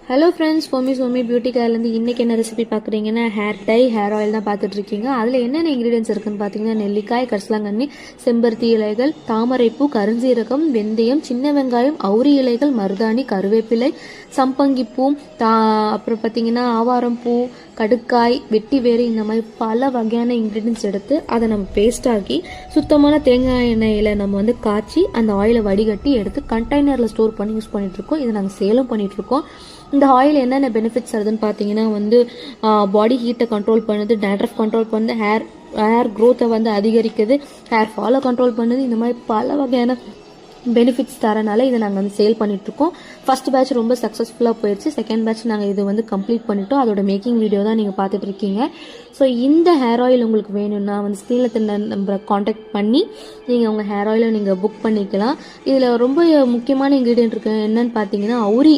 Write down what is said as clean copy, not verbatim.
Hello friends, சோமி beauty கேர்லேருந்து இன்றைக்கி என்ன recipe பார்க்குறீங்கன்னா ஹேர் டை ஹேர் ஆயில் தான் பார்த்துட்ருக்கீங்க. அதில் என்னென்ன இன்க்ரீடியன்ஸ் இருக்குன்னு பார்த்தீங்கன்னா நெல்லிக்காய், கரிசலாங்கண்ணி, செம்பருத்தி இலைகள், தாமரைப்பூ, கருஞ்சீரகம், வெந்தயம், சின்ன வெங்காயம், அவுரி இலைகள், மருதாணி, கருவேப்பிலை, சம்பங்கிப்பூ, அப்புறம் பார்த்தீங்கன்னா ஆவாரம் பூ, கடுக்காய், வெட்டி வேறு, இந்த மாதிரி பல வகையான இன்க்ரீடியன்ஸ் எடுத்து அதை நம்ம பேஸ்ட் ஆக்கி சுத்தமான தேங்காய் எண்ணெயில் நம்ம காய்ச்சி அந்த ஆயிலை வடிகட்டி எடுத்து கண்டெய்னரில் ஸ்டோர் பண்ணி யூஸ் பண்ணிகிட்ருக்கோம். இதை நாங்கள் சேலும் பண்ணிகிட்ருக்கோம். இந்த ஆயில் என்னென்ன பெனிஃபிட்ஸ் வருதுன்னு பார்த்தீங்கன்னா பாடி ஹீட்டை கண்ட்ரோல் பண்ணுது, டேண்ட்ரஃப் கண்ட்ரோல் பண்ணுது, ஹேர் க்ரோத்தை அதிகரிக்குது, ஹேர் ஃபாலை கண்ட்ரோல் பண்ணுது. இந்த மாதிரி பல வகையான பெனிஃபிட்ஸ் தரனால இதை நாங்கள் சேல் பண்ணிகிட்ருக்கோம். ஃபர்ஸ்ட் பேட்ச் ரொம்ப சக்ஸஸ்ஃபுல்லாக போயிடுச்சு. செகண்ட் பேட்ச் நாங்கள் இது கம்ப்ளீட் பண்ணிட்டோம். அதோட மேக்கிங் வீடியோ தான் நீங்கள் பார்த்துட்ருக்கீங்க. ஸோ இந்த ஹேர் ஆயில் உங்களுக்கு வேணும்னா ஸ்க்ரீனில் நம்பரை காண்டாக்ட் பண்ணி நீங்கள் உங்கள் ஹேர் ஆயிலை நீங்கள் புக் பண்ணிக்கலாம். இதில் ரொம்ப முக்கியமான இன்க்ரீடியன்ட் இருக்குது. என்னன்னு பார்த்தீங்கன்னா அவுரி